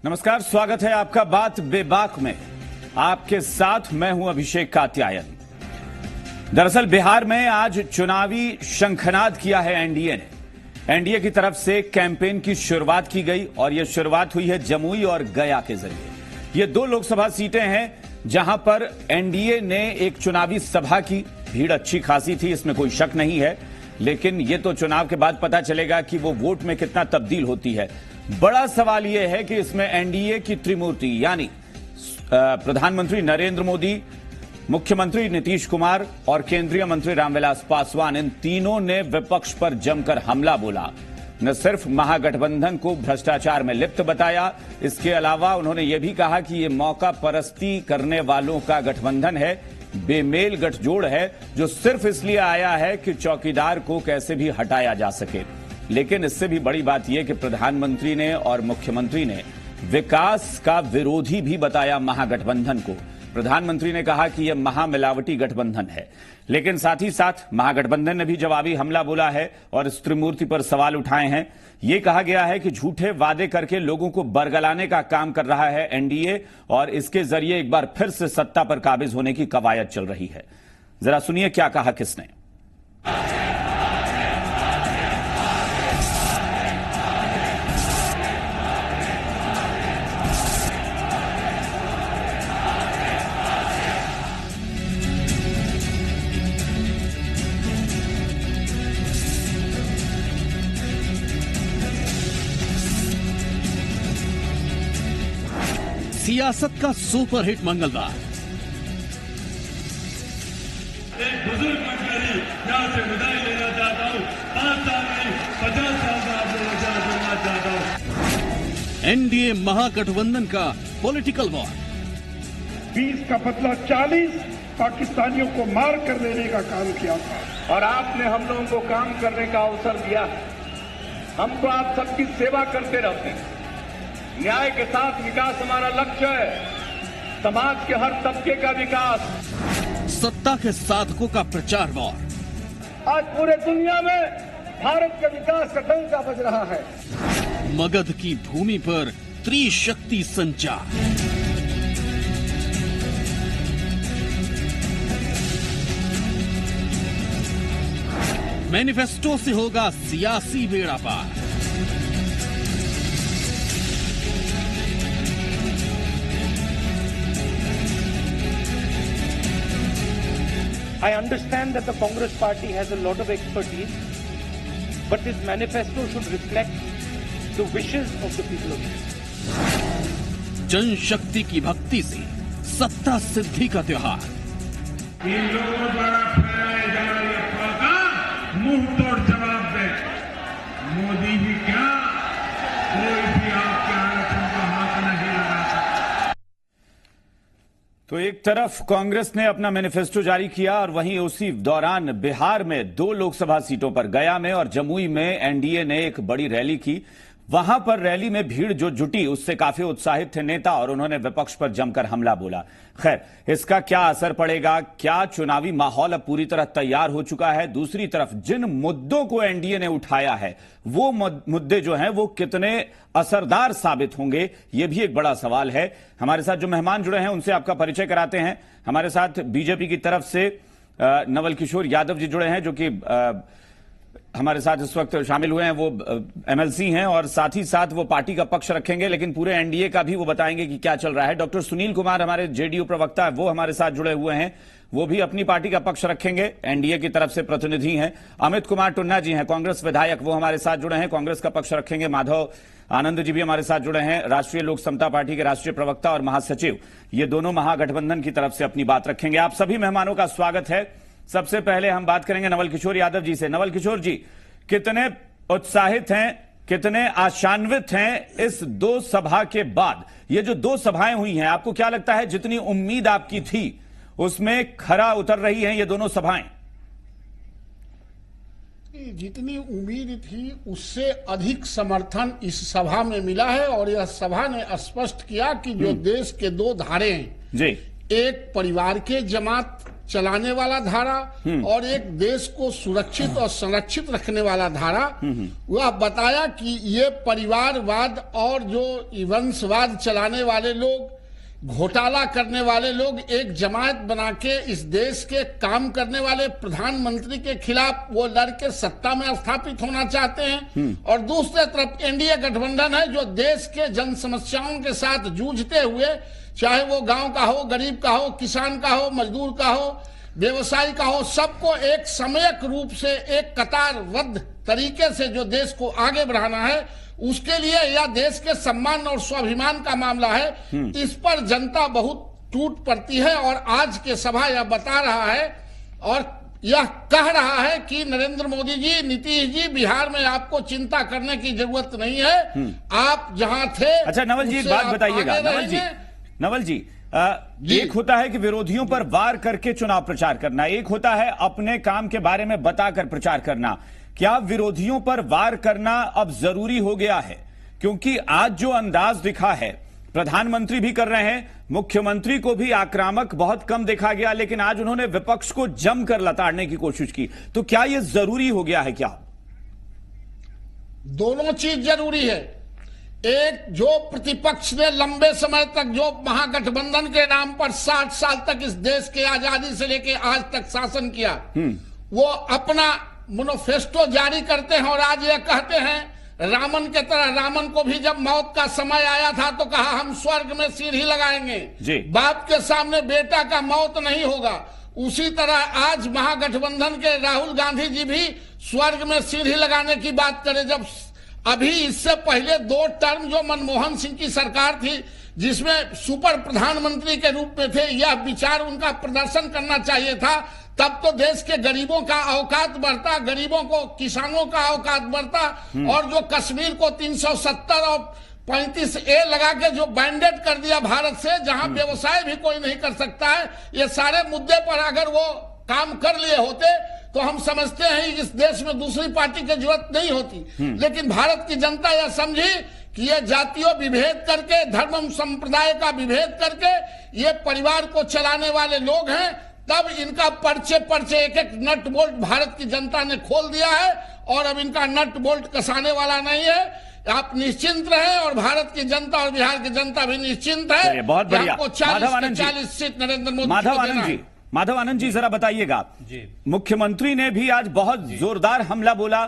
नमस्कार, स्वागत है आपका बात बेबाक में। आपके साथ मैं हूं अभिषेक कात्यायन। दरअसल बिहार में आज चुनावी शंखनाद किया है एनडीए ने। एनडीए की तरफ से कैंपेन की शुरुआत की गई और यह शुरुआत हुई है जमुई और गया के जरिए। ये दो लोकसभा सीटें हैं जहां पर एनडीए ने एक चुनावी सभा की। भीड़ अच्छी खासी थी, इसमें कोई शक नहीं है, लेकिन यह तो चुनाव के बाद पता चलेगा कि वो वोट में कितना तब्दील होती है। बड़ा सवाल यह है कि इसमें एनडीए की त्रिमूर्ति यानी प्रधानमंत्री नरेंद्र मोदी, मुख्यमंत्री नीतीश कुमार और केंद्रीय मंत्री रामविलास पासवान, इन तीनों ने विपक्ष पर जमकर हमला बोला। न सिर्फ महागठबंधन को भ्रष्टाचार में लिप्त बताया, इसके अलावा उन्होंने यह भी कहा कि यह मौका परस्ती करने वालों का गठबंधन है, बेमेल गठजोड़ है जो सिर्फ इसलिए आया है कि चौकीदार को कैसे भी हटाया जा सके। लेकिन इससे भी बड़ी बात यह कि प्रधानमंत्री ने और मुख्यमंत्री ने विकास का विरोधी भी बताया महागठबंधन को। प्रधानमंत्री ने कहा कि यह महामिलावटी गठबंधन है, लेकिन साथ ही साथ महागठबंधन ने भी जवाबी हमला बोला है और इस त्रिमूर्ति पर सवाल उठाए हैं। यह कहा गया है कि झूठे वादे करके लोगों को बरगलाने का काम कर रहा है एनडीए और इसके जरिए एक बार फिर से सत्ता पर काबिज होने की कवायद चल रही है। जरा सुनिए क्या कहा किसने। सियासत का सुपरहिट मंगलवार। एक बुजुर्ग मंत्री यहाँ से विदाई लेना चाहता हूँ। 5 साल नहीं 50 साल का आप लोगों से जुड़ना चाहता हूँ। एनडीए महागठबंधन का पॉलिटिकल वॉर। 20 का बदला 40 पाकिस्तानियों को मार कर लेने का काम किया था और आपने हम लोगों को काम करने का अवसर दिया। हम तो आप सबकी सेवा करते रहते हैं। न्याय के साथ विकास हमारा लक्ष्य है, समाज के हर तबके का विकास। सत्ता के साधकों का प्रचार वॉर। आज पूरे दुनिया में भारत के विकास का डंका बज रहा है। मगध की भूमि पर त्रिशक्ति संचार। मैनिफेस्टो से होगा सियासी बेड़ा पार। I understand that the Congress party has a lot of expertise, but this manifesto should reflect the wishes of the people of India. जनशक्ति की भक्ति से सत्ता सिद्धि का त्योहार। इन लोगों द्वारा फैलाए जा रहे अफवाह का मुंह तोड़ जवाब दे। मोदी जी क्या, कोई भी आपके आरक्षण का हाथ नहीं लगा सकता। तो एक तरफ कांग्रेस ने अपना मैनिफेस्टो जारी किया और वहीं उसी दौरान बिहार में 2 लोकसभा सीटों पर गया में और जमुई में एनडीए ने एक बड़ी रैली की। वहां पर रैली में भीड़ जो जुटी उससे काफी उत्साहित थे नेता और उन्होंने विपक्ष पर जमकर हमला बोला। खैर, इसका क्या असर पड़ेगा? क्या चुनावी माहौल अब पूरी तरह तैयार हो चुका है? दूसरी तरफ जिन मुद्दों को एनडीए ने उठाया है वो मुद्दे जो हैं वो कितने असरदार साबित होंगे, ये भी एक बड़ा सवाल है। हमारे साथ जो मेहमान जुड़े हैं उनसे आपका परिचय कराते हैं। हमारे साथ बीजेपी की तरफ से नवल किशोर यादव जी जुड़े हैं, जो कि हमारे साथ इस वक्त शामिल हुए हैं। वो एमएलसी हैं और साथ ही साथ वो पार्टी का पक्ष रखेंगे, लेकिन पूरे एनडीए का भी वो बताएंगे कि क्या चल रहा है। डॉक्टर सुनील कुमार हमारे जेडीयू प्रवक्ता है, वो हमारे साथ जुड़े हुए हैं, वो भी अपनी पार्टी का पक्ष रखेंगे, एनडीए की तरफ से प्रतिनिधि हैं। अमित कुमार टुन्ना जी हैं, कांग्रेस विधायक, वो हमारे साथ जुड़े हैं, कांग्रेस का पक्ष रखेंगे। माधव आनंद जी भी हमारे साथ जुड़े हैं, राष्ट्रीय लोक समता पार्टी के राष्ट्रीय प्रवक्ता और महासचिव। ये दोनों महागठबंधन की तरफ से अपनी बात रखेंगे। आप सभी मेहमानों का स्वागत है। सबसे पहले हम बात करेंगे नवल किशोर यादव जी से। नवल किशोर जी, कितने उत्साहित हैं, कितने आशान्वित हैं इस 2 सभा के बाद? ये जो 2 सभाएं हुई हैं, आपको क्या लगता है जितनी उम्मीद आपकी थी उसमें खरा उतर रही हैं ये दोनों सभाएं? जितनी उम्मीद थी उससे अधिक समर्थन इस सभा में मिला है और यह सभा ने स्पष्ट किया कि जो देश के 2 धारे हैं जी, एक परिवार के जमात चलाने वाला धारा और एक देश को सुरक्षित और संरक्षित रखने वाला धारा। वह बताया कि ये परिवारवाद और जो वंशवाद चलाने वाले लोग, घोटाला करने वाले लोग एक जमात बना के इस देश के काम करने वाले प्रधानमंत्री के खिलाफ वो लड़के सत्ता में स्थापित होना चाहते हैं। और दूसरे तरफ एनडीए गठबंधन है जो देश के जन समस्याओं के साथ जूझते हुए, चाहे वो गांव का हो, गरीब का हो, किसान का हो, मजदूर का हो, व्यवसायी का हो, सबको एक समयक रूप से एक कतारबद्ध तरीके से जो देश को आगे बढ़ाना है, उसके लिए यह देश के सम्मान और स्वाभिमान का मामला है। इस पर जनता बहुत टूट पड़ती है और आज के सभा यह बता रहा है और यह कह रहा है कि नरेंद्र मोदी जी, नीतीश जी, बिहार में आपको चिंता करने की जरूरत नहीं है, आप जहां थे। अच्छा नवल जी, एक बात बताइएगा। नवल जी, एक होता है कि विरोधियों पर वार करके चुनाव प्रचार करना, एक होता है अपने काम के बारे में बताकर प्रचार करना। क्या विरोधियों पर वार करना अब जरूरी हो गया है? क्योंकि आज जो अंदाज दिखा है, प्रधानमंत्री भी कर रहे हैं, मुख्यमंत्री को भी आक्रामक बहुत कम देखा गया, लेकिन आज उन्होंने विपक्ष को जमकर लताड़ने की कोशिश की। तो क्या यह जरूरी हो गया है? क्या दोनों चीज जरूरी है। एक, जो प्रतिपक्ष ने लंबे समय तक जो महागठबंधन के नाम पर 60 साल तक इस देश के आजादी से लेकर आज तक शासन किया, वो अपना मैनिफेस्टो जारी करते हैं और आज ये कहते हैं रामन के तरह, रामन को भी जब मौत का समय आया था तो कहा हम स्वर्ग में सीढ़ी लगाएंगे, बाप के सामने बेटा का मौत नहीं होगा। उसी तरह आज महागठबंधन के राहुल गांधी जी भी स्वर्ग में सीढ़ी लगाने की बात करें। जब अभी इससे पहले 2 टर्म जो मनमोहन सिंह की सरकार थी, जिसमें सुपर प्रधानमंत्री के रूप में थे, यह विचार उनका प्रदर्शन करना चाहिए था। तब तो देश के गरीबों का औकात बढ़ता, गरीबों को, किसानों का औकात बढ़ता। और जो कश्मीर को 370 और 35A लगा के जो बैंडेड कर दिया भारत से, जहां व्यवसाय भी कोई नहीं कर सकता है, ये सारे मुद्दे पर अगर वो काम कर लिए होते तो हम समझते हैं इस देश में दूसरी पार्टी की जरूरत नहीं होती। लेकिन भारत की जनता यह समझी कि ये जातियों विभेद करके, धर्म संप्रदाय का विभेद करके ये परिवार को चलाने वाले लोग हैं। तब इनका पर्चे एक एक नट बोल्ट भारत की जनता ने खोल दिया है और अब इनका नट बोल्ट कसाने वाला नहीं है। आप निश्चिंत रहें और भारत की जनता और बिहार की जनता भी निश्चिंत है। बहुत बढ़िया। 40 सीट नरेंद्र मोदी। माधव आनंद जी, जरा बताइएगा, मुख्यमंत्री ने भी आज बहुत जोरदार हमला बोला,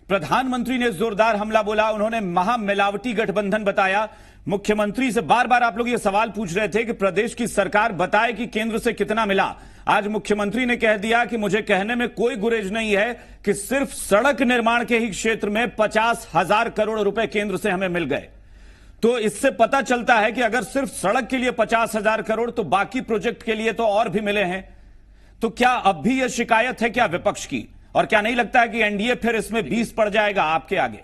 प्रधानमंत्री ने जोरदार हमला बोला, उन्होंने महामिलावटी गठबंधन बताया। मुख्यमंत्री से बार बार आप लोग ये सवाल पूछ रहे थे कि प्रदेश की सरकार बताए कि केंद्र से कितना मिला। आज मुख्यमंत्री ने कह दिया कि मुझे कहने में कोई गुरेज नहीं है कि सिर्फ सड़क निर्माण के ही क्षेत्र में 50,000 करोड़ रुपए केंद्र से हमें मिल गए। तो इससे पता चलता है कि अगर सिर्फ सड़क के लिए 50,000 करोड़, तो बाकी प्रोजेक्ट के लिए तो और भी मिले हैं। तो क्या अब भी यह शिकायत है क्या विपक्ष की? और क्या नहीं लगता है कि एनडीए फिर इसमें 20 पड़ जाएगा आपके आगे?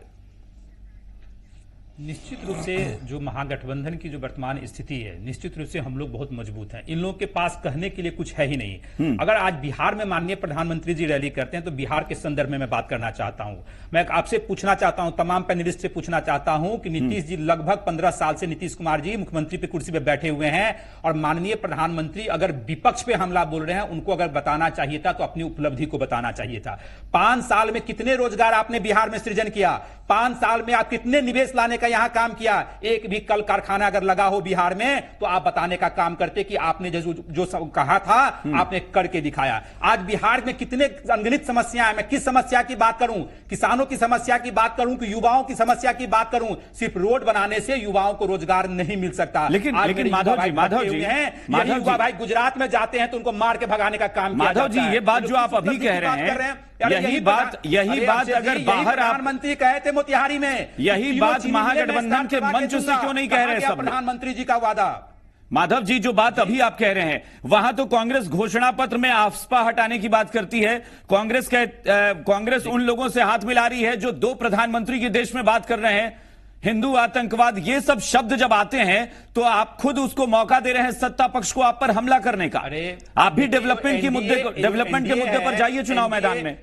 निश्चित रूप से जो महागठबंधन की जो वर्तमान स्थिति है, निश्चित रूप से हम लोग बहुत मजबूत हैं। इन लोगों के पास कहने के लिए कुछ है ही नहीं। अगर आज बिहार में माननीय प्रधानमंत्री जी रैली करते हैं तो बिहार के संदर्भ में मैं बात करना चाहता हूं। मैं आपसे पूछना चाहता हूं, तमाम पैनलिस्ट से पूछना चाहता हूं कि नीतीश जी लगभग 15 साल से, नीतीश कुमार जी मुख्यमंत्री पे कुर्सी पे बैठे हुए हैं और माननीय प्रधानमंत्री अगर विपक्ष पे हमला बोल रहे हैं, उनको अगर बताना चाहिए था तो अपनी उपलब्धि को बताना चाहिए था। 5 साल में कितने रोजगार आपने बिहार में सृजन किया? 5 साल में आप कितने निवेश लाने का यहां काम किया? एक भी कल कारखाना अगर लगा हो बिहार में तो आप बताने का काम करते कि आपने जो कहा था आपने करके दिखाया। आज बिहार में कितने अनगिनत समस्याएं हैं। मैं किस समस्या की बात करूं? किसानों की समस्या की बात करूं कि युवाओं की समस्या की बात करूं? सिर्फ रोड बनाने से युवाओं को रोजगार नहीं मिल सकता। लेकिन माधव जी युवा भाई गुजरात में जाते हैं तो उनको मार के भगाने का काम किया माधव जी, ये बात जो आप अभी कह रहे हैं, यही बात अगर बाहर प्रधानमंत्री कहे थे मोतिहारी में, यही बात महागठबंधन के मंच से क्यों नहीं कह रहे सब? प्रधानमंत्री जी का वादा। माधव जी, जो बात अभी आप कह रहे हैं, वहां तो कांग्रेस घोषणा पत्र में आफ्सपा हटाने की बात करती है। कांग्रेस उन लोगों से हाथ मिला रही है जो 2 प्रधानमंत्री की देश में बात कर रहे हैं। हिंदू आतंकवाद, ये सब शब्द जब आते हैं तो आप खुद उसको मौका दे रहे हैं सत्ता पक्ष को आप पर हमला करने का। अरे आप भी डेवलपमेंट के मुद्दे पर जाइए चुनाव मैदान में।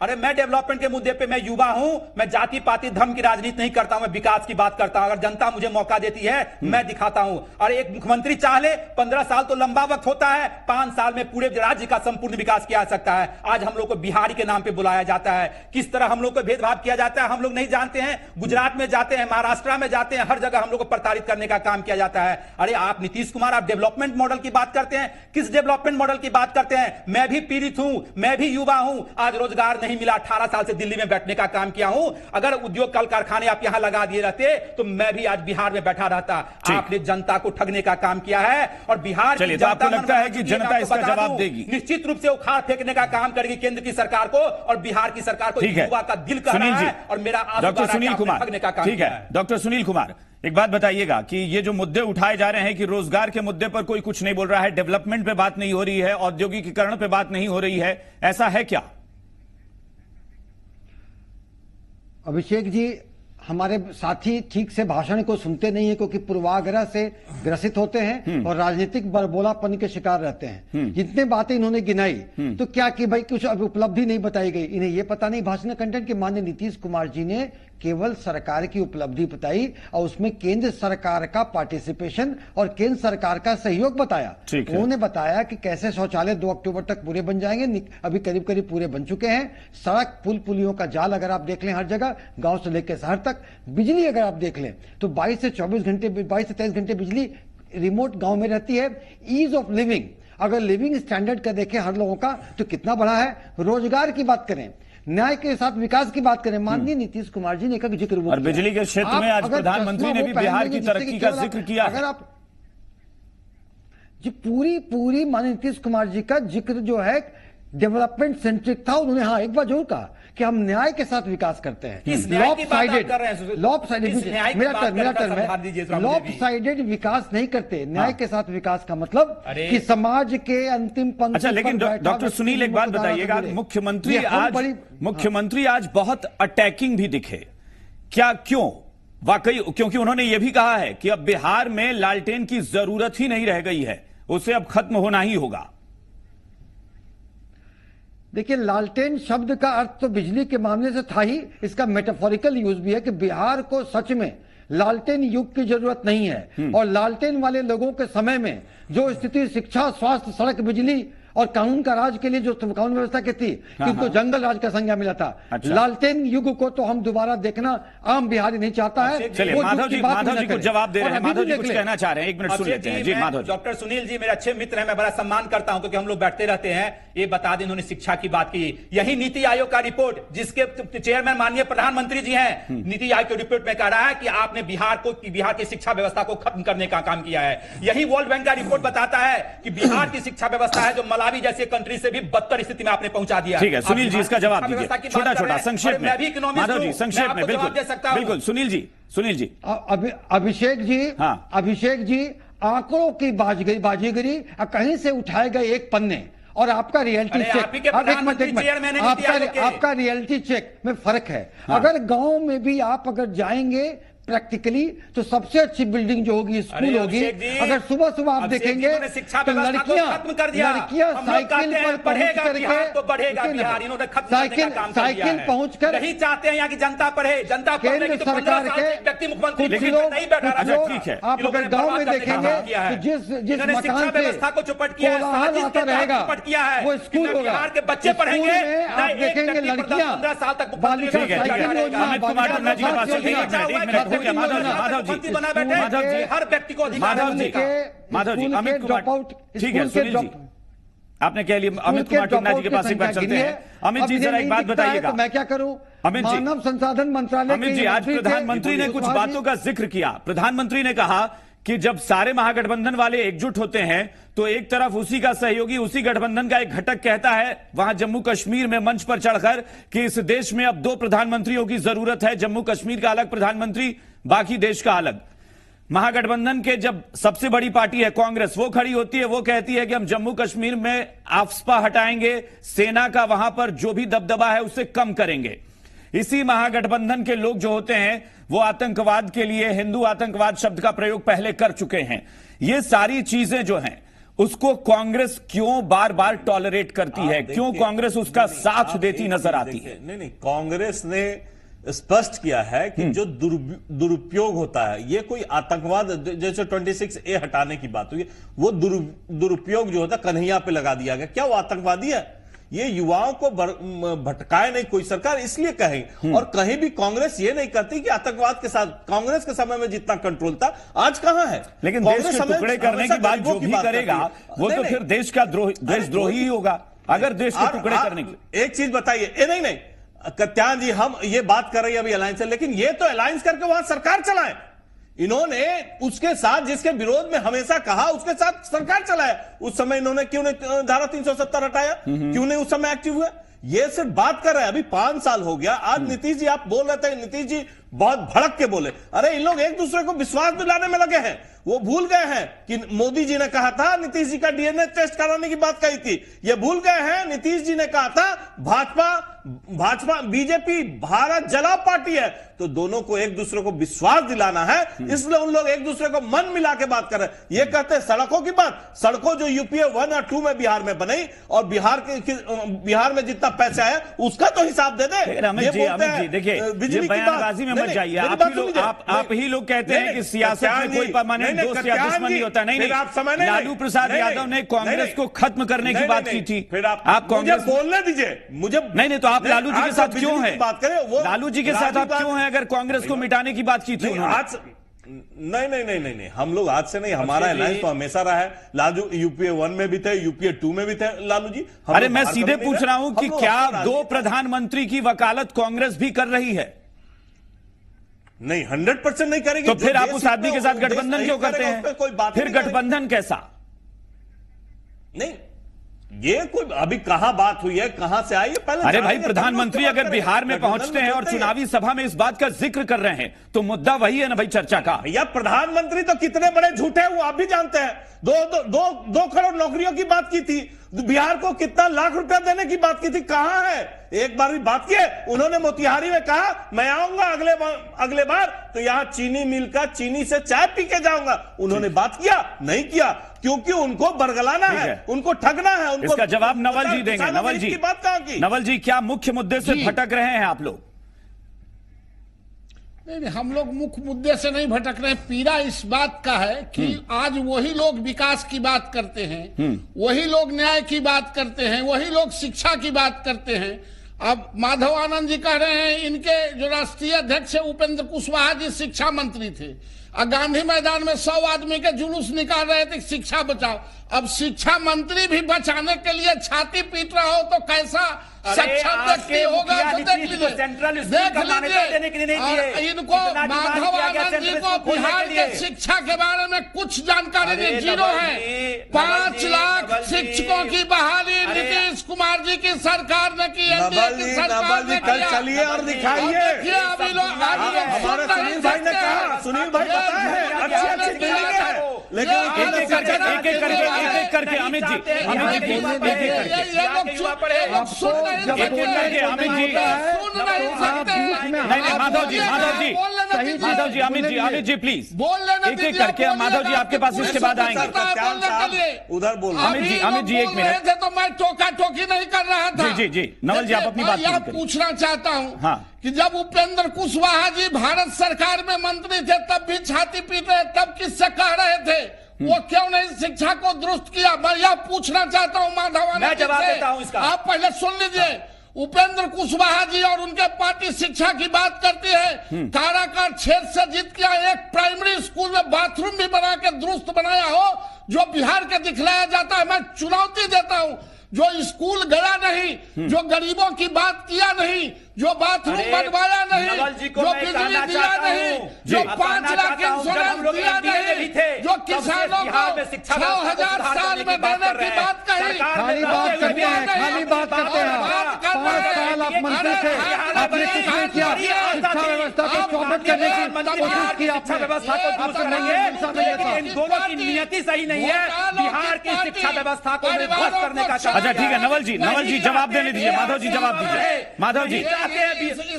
अरे मैं डेवलपमेंट के मुद्दे पे मैं युवा हूं, मैं जाति पाति धर्म की राजनीति नहीं करता हूं, मैं विकास की बात करता हूं। अगर जनता मुझे मौका देती है मैं दिखाता हूं। और एक मुख्यमंत्री चाह ले 15 साल तो लंबा वक्त होता है, 5 साल में पूरे राज्य का संपूर्ण विकास किया जा सकता है। आज हम लोग को बिहारी के नाम पे बुलाया जाता है, किस तरह हम लोग को भेदभाव किया जाता है हम लोग नहीं जानते हैं। गुजरात में जाते हैं, महाराष्ट्र में जाते हैं, हर जगह हम लोग को प्रताड़ित करने का काम किया जाता है। अरे आप नीतीश कुमार, आप डेवलपमेंट मॉडल की बात करते हैं, किस डेवलपमेंट मॉडल की बात करते हैं? मैं भी पीड़ित हूं, मैं भी युवा हूं, आज रोजगार नहीं मिला, 18 साल दिल्ली में बैठने का काम किया हूं। अगर उद्योग कल कारखाने आप यहां लगा दिए रहते तो मैं भी आज बिहार में बैठा रहता। आपने जनता को ठगने का काम किया है और बिहार की जनता, आपको लगता है कि जनता इसका जवाब देगी? निश्चित रूप से उखाड़ फेंकने का काम करेगी केंद्र की सरकार को और बिहार की सरकार को। युवा का दिल कह रहा है और मेरा डॉक्टर सुनील कुमार, ठीक है डॉक्टर सुनील कुमार, एक बात बताइएगा कि ये जो मुद्दे उठाए जा रहे हैं कि रोजगार के मुद्दे पर कोई कुछ नहीं बोल रहा है, डेवलपमेंट पे बात नहीं हो रही है, औद्योगिकीकरण पे बात नहीं हो रही है, ऐसा है क्या? अभिषेक जी, हमारे साथी ठीक से भाषण को सुनते नहीं है क्योंकि पूर्वाग्रह से ग्रसित होते हैं और राजनीतिक बरबोलापन के शिकार रहते हैं। जितने बातें इन्होंने गिनाई तो क्या कि भाई कुछ उपलब्धि नहीं बताई गई, इन्हें यह पता नहीं भाषण कंटेंट कि माननीय नीतीश कुमार जी ने केवल सरकार की उपलब्धि बताई और उसमें केंद्र सरकार का पार्टिसिपेशन और केंद्र सरकार का सहयोग बताया। उन्होंने बताया कि कैसे शौचालय 2 अक्टूबर तक पूरे बन जाएंगे, अभी करीब करीब पूरे बन चुके हैं। सड़क पुल पुलियों का जाल अगर आप देख लें हर जगह, गांव से लेकर शहर तक। बिजली अगर आप देख लें तो 22 से 23 घंटे बिजली रिमोट गांव में रहती है। ईज ऑफ लिविंग, अगर लिविंग स्टैंडर्ड का देखें हर लोगों का तो कितना बड़ा है। रोजगार की बात करें, न्याय के साथ विकास की बात करें, माननीय नीतीश कुमार जी ने एक जिक्र और बिजली के क्षेत्र में आज प्रधानमंत्री ने भी बिहार की तरक्की का जिक्र किया। अगर आप जी पूरी माननीय नीतीश कुमार जी का जिक्र जो है डेवलपमेंट सेंट्रिक था। उन्होंने हाँ एक बार जरूर कहा कि हम न्याय के साथ विकास करते हैं। लॉपसाइडेड विकास नहीं करते। न्याय के साथ विकास का मतलब कि समाज के अंतिम पंक्ति। अच्छा, लेकिन डॉक्टर सुनील एक बात बताइएगा, मुख्यमंत्री आज बहुत अटैकिंग भी दिखे, क्या क्यों? वाकई क्योंकि उन्होंने यह भी कहा है कि अब बिहार में लालटेन की जरूरत ही नहीं रह गई है, उसे अब खत्म होना ही होगा। देखिए, लालटेन शब्द का अर्थ तो बिजली के मामले से था ही, इसका मेटाफोरिकल यूज भी है कि बिहार को सच में लालटेन युग की जरूरत नहीं है। और लालटेन वाले लोगों के समय में जो स्थिति शिक्षा, स्वास्थ्य, सड़क, बिजली और कानून का राज के लिए जो कानून व्यवस्था की थी कि उनको जंगल राज का संज्ञा मिला था। अच्छा। लालटेन युग को तो हम दोबारा देखना आम बिहारी नहीं चाहता है। चलिए माधव जी को जवाब दे रहे हैं, माधव जी कुछ कहना चाह रहे हैं, 1 मिनट सुन लेते हैं। जी माधव जी। डॉक्टर सुनील जी मेरे अच्छे मित्र हैं, मैं बड़ा सम्मान करता हूं क्योंकि हम लोग बैठते रहते हैं। ये बता दें, इन्होंने शिक्षा की बात की, यही नीति आयोग का रिपोर्ट जिसके चेयरमैन माननीय प्रधानमंत्री जी हैं, नीति आयोग की रिपोर्ट में कह रहा है कि आपने बिहार की शिक्षा व्यवस्था को खत्म करने का काम किया है। यही वर्ल्ड बैंक का रिपोर्ट बताता है कि बिहार की शिक्षा व्यवस्था है जो मलावी जैसे कंट्री से भी बदतर स्थिति में आपने पहुंचा दिया। ठीक है सुनील जी, इसका जवाब दीजिए छोटा संक्षेप में। माधव जी संक्षेप में, बिल्कुल सुनील जी। अभिषेक जी, हाँ। अभिषेक जी, आंकड़ों की बाजीगरी कहीं से उठाए गए एक पन्ने और आपका रियलिटी चेक, आपका रियलिटी चेक में फर्क है। हाँ। अगर गांव में भी आप अगर जाएंगे प्रैक्टिकली तो सबसे अच्छी बिल्डिंग जो होगी स्कूल होगी। अगर सुबह आप देखेंगे तो लड़कियां साइकिल पर पहुंच करके साइकिल पहुंच कर नहीं चाहते हैं यहाँ की जनता पढ़े। जनता केंद्र सरकार के कुछ लोग आप अगर गांव में देखेंगे तो जिस मकान से कोलाहल आता रहेगा वो स्कूल होगा। बिहार के बच्चे पढ़ेंगे, आप देखेंगे लड़कियां 15 साल तक बालिका साइकिल योजना माधव जी, हर व्यक्ति को माधव जी, अमित कुमार, ठीक है सुनील जी, आपने कह लिया। अमित कुमार टुन्ना जी के पास एक बार चलते हैं। अमित जी जरा एक बात बताइएगा, तो मैं क्या करूं? अमित जी, मानव संसाधन मंत्रालय। अमित जी, आज प्रधानमंत्री ने कुछ बातों का जिक्र किया। प्रधानमंत्री ने कहा कि जब सारे महागठबंधन वाले एकजुट होते हैं तो एक तरफ उसी का सहयोगी, उसी गठबंधन का एक घटक कहता है वहां जम्मू कश्मीर में मंच पर चढ़कर कि इस देश में अब 2 प्रधानमंत्रियों की जरूरत है, जम्मू कश्मीर का अलग प्रधानमंत्री, बाकी देश का अलग। महागठबंधन के जब सबसे बड़ी पार्टी है कांग्रेस, वो खड़ी होती है, वो कहती है कि हम जम्मू कश्मीर में आफ्स्पा हटाएंगे, सेना का वहां पर जो भी दबदबा है उसे कम करेंगे। इसी महागठबंधन के लोग जो होते हैं वो आतंकवाद के लिए हिंदू आतंकवाद शब्द का प्रयोग पहले कर चुके हैं। ये सारी चीजें जो हैं उसको कांग्रेस क्यों बार बार टॉलरेट करती है? क्यों कांग्रेस उसका साथ देती नजर आती है? नहीं, कांग्रेस ने स्पष्ट किया है कि जो दुरुपयोग होता है, ये कोई आतंकवाद, जैसे 26A हटाने की बात हुई, वो दुरुपयोग जो होता है कन्हैया पे लगा दिया गया। क्या वो आतंकवादी है? ये युवाओं को भटकाए नहीं कोई सरकार, इसलिए कहें। और कहीं भी कांग्रेस ये नहीं कहती कि आतंकवाद के साथ कांग्रेस के समय में जितना कंट्रोल था आज कहां है। लेकिन देश के टुकड़े करने की बात जो भी करेगा वो तो फिर देश का देशद्रोही ही होगा। अगर देश के टुकड़े करने की एक चीज बताइए, नहीं कत्यान जी, हम ये बात कर रहे हैं अभी अलायंस से, लेकिन ये तो अलायंस करके वहां सरकार चलाए। इन्होंने उसके साथ जिसके विरोध में हमेशा कहा उसके साथ सरकार चलाया। उस समय इन्होंने क्यों नहीं धारा 370 हटाया? क्यों नहीं उस समय एक्टिव हुआ? ये सिर्फ बात कर रहे हैं। अभी 5 साल हो गया। आज नीतीश जी आप बोल रहे थे, नीतीश जी बहुत भड़क के बोले, अरे इन लोग एक दूसरे को विश्वास दिलाने में लगे हैं। वो भूल गए हैं कि मोदी जी ने कहा था नीतीश जी का डीएनए टेस्ट कराने की बात कही थी। ये भूल गए हैं नीतीश जी ने कहा था भाजपा बीजेपी भारत जलाओ पार्टी है। तो दोनों को एक दूसरे को विश्वास दिलाना है, इसलिए उन लोग एक दूसरे को मन मिला के बात कर रहे हैं। ये कहते हैं सड़कों की बात, सड़कों जो यूपीए 1 और 2 में बिहार में बनी और बिहार में जितना पैसा है उसका तो हिसाब दे दे। अमित जी देखिए, बिजली बयानबाजी में मत जाइए। आप ही लोग कहते हैं कि सियासत में कोई परमानेंट दोस्त या दुश्मन नहीं होता। नहीं, लालू प्रसाद यादव ने कांग्रेस को खत्म करने की बात की थी। आप कांग्रेस बोलने दीजिए मुझे। नहीं तो आप लालू जी के साथ क्यों हैं? बात करें लालू जी के साथ आप क्यों हैं अगर कांग्रेस को मिटाने की बात की थी उन्होंने? नहीं, हम लोग आज से नहीं, हमारा अलायंस तो हमेशा रहा है। लालू यूपीए 1 में भी थे, यूपीए 2 में भी थे लालू जी। अरे मैं सीधे पूछ रहा हूं कि क्या 2 प्रधानमंत्री की वकालत कांग्रेस भी कर रही है? नहीं, 100% नहीं करेगी। तो फिर आप उस आदमी के साथ गठबंधन क्यों करते हैं? फिर गठबंधन कैसा? नहीं, ये कोई अभी कहां बात हुई है, कहां से आई है पहले? अरे भाई, प्रधानमंत्री अगर बिहार में पहुंचते हैं और चुनावी सभा में इस बात का जिक्र कर रहे हैं तो मुद्दा वही है ना भाई चर्चा का। भैया प्रधानमंत्री तो कितने बड़े झूठे हैं वो आप भी जानते हैं। 2 करोड़ नौकरियों की बात की थी, बिहार को कितना लाख रुपया देने की बात की थी, कहां है? एक बार भी बात की है? उन्होंने मोतिहारी में कहा मैं आऊंगा अगले बार तो यहां चीनी मिल का चीनी से चाय पी के जाऊंगा। उन्होंने बात किया? नहीं किया, क्योंकि उनको बरगलाना है, उनको ठगना है। उनको इसका जवाब नवल जी देंगे। नवल जी, बात कहां की? नवल जी, क्या मुख्य मुद्दे से भटक रहे हैं आप लोग? नहीं, हम लोग मुख्य मुद्दे से नहीं भटक रहे। पीड़ा इस बात का है कि आज वही लोग विकास की बात करते हैं, वही लोग न्याय की बात करते हैं, वही लोग शिक्षा की बात करते हैं। अब माधव आनंद जी कह रहे हैं इनके जो राष्ट्रीय अध्यक्ष है उपेंद्र कुशवाहा जी शिक्षा मंत्री थे और गांधी मैदान में 100 आदमी के जुलूस निकाल रहे थे शिक्षा बचाओ। अब शिक्षा मंत्री भी बचाने के लिए छाती पीट रहा हो तो कैसा सक्षम व्यक्ति होगा? तो देख लीजिए, इनको माधव आनंद जी को बिहार के शिक्षा के बारे में कुछ जानकारी नहीं, जीरो है। 5 लाख शिक्षकों की बहाली नीतीश कुमार जी की सरकार ने की, एनडीए की सरकार ने किया। चलिए और दिखाइए। अभी लोग हमारे सुनील भाई ने कहा, सुनील भाई पता है अच्छी बिल्डिंग है, लेकिन एक करके अमित जी अमित जी प्लीज एक करके। माधव जी आपके पास इसके बाद आएंगे। उधर बोल अमित जी 1 मिनट। तो मैं टोका टोकी नहीं कर रहा था। जी नवल जी आप अपनी बात यह पूछना चाहता हूँ हाँ। कि जब उपेंद्र कुशवाहा जी भारत सरकार में मंत्री थे तब भी छाती पीट रहे, तब किससे कह रहे थे वो क्यों नहीं शिक्षा को दुरुस्त किया? मैं यह पूछना चाहता हूँ माधव आनंद जी से। आप पहले सुन लीजिए। उपेंद्र कुशवाहा जी और उनके पार्टी शिक्षा की बात करती है। काराकाट क्षेत्र से जीत किया, एक प्राइमरी स्कूल में बाथरूम भी बना के दुरुस्त बनाया हो जो बिहार के दिखलाया जाता है। मैं चुनौती देता हूँ, जो स्कूल गया नहीं, जो गरीबों की बात किया नहीं, जो बाथरूम बनवाया नहीं, जो बिजली दिया नहीं, जो 5 लाख इंश्योरेंस दिया नहीं, जो किसानों को 6000 साल में देने की बात कही। खाली बात करते हैं 5 साल आप मंत्री थे, आपने कुछ नहीं किया। शिक्षा व्यवस्था को चौपट करने की कोशिश की शिक्षा व्यवस्था को दुरुस्त करेंगे, लेकिन इन दोनों की नियति सही नहीं है। बिहार की शिक्षा व्यवस्था को ध्वस्त करने का। अच्छा ठीक है नवल जी जवाब देने दीजिए। माधव जी जवाब दीजिए। माधव जी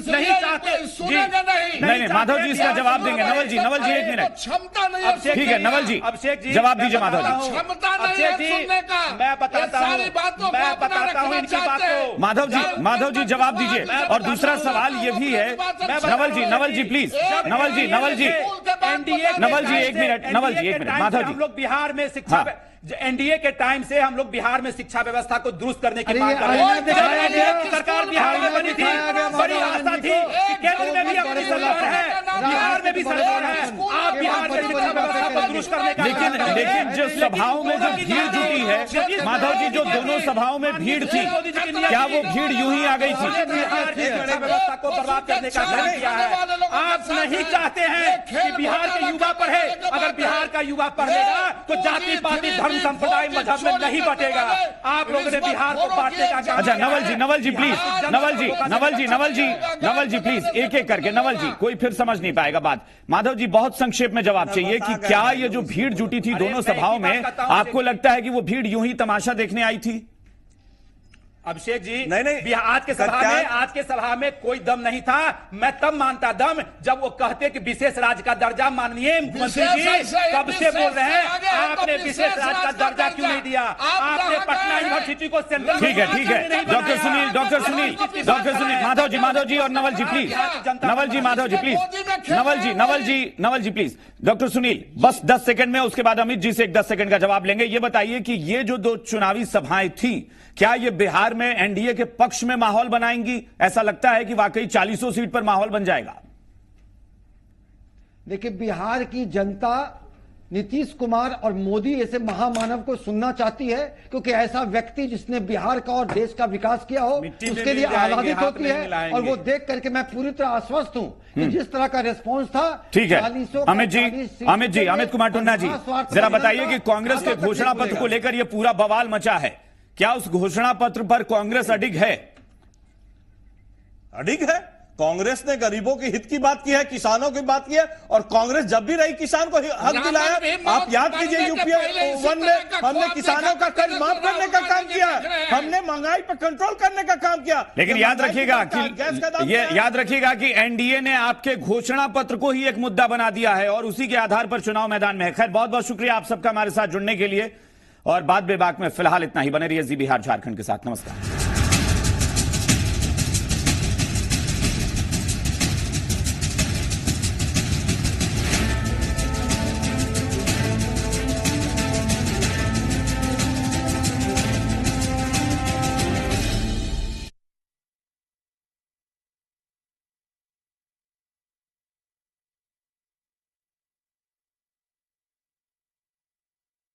नहीं चाहते नहीं माधव जी इसका जवाब देंगे। नवल जी 1 मिनट क्षमता नहीं है। ठीक है नवल जी अभिषेक जी जवाब दीजिए। माधव जी क्षमता नहीं है सुनने का। मैं बताता हूं सारी बातों को अपना रखना चाहते हैं। माधव जी जवाब दीजिए। और दूसरा सवाल ये भी है नवल जी प्लीज नवल जी एक मिनट माधव जी हम लोग बिहार में शिक्षा एनडीए के टाइम से हम लोग बिहार में शिक्षा व्यवस्था को दुरुस्त करने की मांग कर रहे हैं। जब एनडीए की सरकार बिहार में बनी थी, बड़ी आशा थी कि केंद्र में भी अपनी सरकार है, बिहार में भी सरकार है, आप बिहार में शिक्षा व्यवस्था को दुरुस्त करने का। लेकिन जो सभाओं में जो भीड़ जुटी है माधव जी, जो दोनों सभाओं में भीड़ थी, क्या वो भीड़ यूं ही आ गई थी? बिहार की शिक्षा व्यवस्था को बर्बाद करने का काम किया है। आप नहीं चाहते हैं कि बिहार के युवा पढ़े। अगर बिहार का युवा पढ़ेगा तो जाति पाति धर्म संप्रदाय मजहब में नहीं बटेगा। आप लोगों ने बिहार को बांटने का काम। अच्छा नवल जी प्लीज नवल जी प्लीज एक करके। नवल जी कोई फिर समझ नहीं पाएगा बात। माधव जी बहुत संक्षेप में जवाब चाहिए कि क्या ये जो भीड़ जुटी थी दोनों सभाओं में, आपको लगता है कि वो भीड़ यूं ही तमाशा देखने आई थी? अभिषेक जी नहीं आज के सभा में कोई दम नहीं था। मैं तब मानता दम जब वो कहते कि विशेष राज्य का दर्जा। माननीय मुख्यमंत्री जी कब से बोल रहे हैं, आपने विशेष राज्य का दर्जा क्यों नहीं दिया? आपने पटना यूनिवर्सिटी को सेंट्रल। ठीक है डॉक्टर सुनील माधव जी और Naval ji please. Naval ji please. Doctor Sunil बस 10 सेकंड में, उसके बाद अमित जी से एक 10 सेकंड का जवाब लेंगे। ये बताइए कि ये जो 2 चुनावी सभाएं थी, क्या ये बिहार में एनडीए के पक्ष में माहौल बनाएंगी? ऐसा लगता है कि वाकई 40 सीट पर माहौल बन जाएगा? देखिए बिहार की जनता नीतीश कुमार और मोदी ऐसे महामानव को सुनना चाहती है, क्योंकि ऐसा व्यक्ति जिसने बिहार का और देश का विकास किया हो उसके लिए आह्लादित होती है। और वो देख करके मैं पूरी तरह आश्वस्त हूं कि जिस तरह का रिस्पॉन्स था। ठीक है अमित कुमार टुन्ना जी जरा बताइए कि कांग्रेस के घोषणा पत्र को लेकर यह पूरा बवाल मचा है, क्या उस घोषणा पत्र पर कांग्रेस अडिग है? अडिग है। कांग्रेस ने गरीबों के हित की बात की है, किसानों की बात की है, और कांग्रेस जब भी रही किसान को हक दिलाया। आप याद कीजिए यूपीए 1 में हमने किसानों का कर्ज माफ करने का काम किया, हमने महंगाई पर कंट्रोल करने का काम किया। लेकिन याद रखिएगा कि एनडीए ने आपके घोषणा पत्र को ही एक मुद्दा बना दिया है और उसी के आधार पर चुनाव मैदान में है। खैर बहुत बहुत शुक्रिया आप सबका हमारे साथ जुड़ने के लिए, और बात बेबाक में फिलहाल इतना ही। बने रहिए जी बिहार झारखंड के साथ। नमस्कार।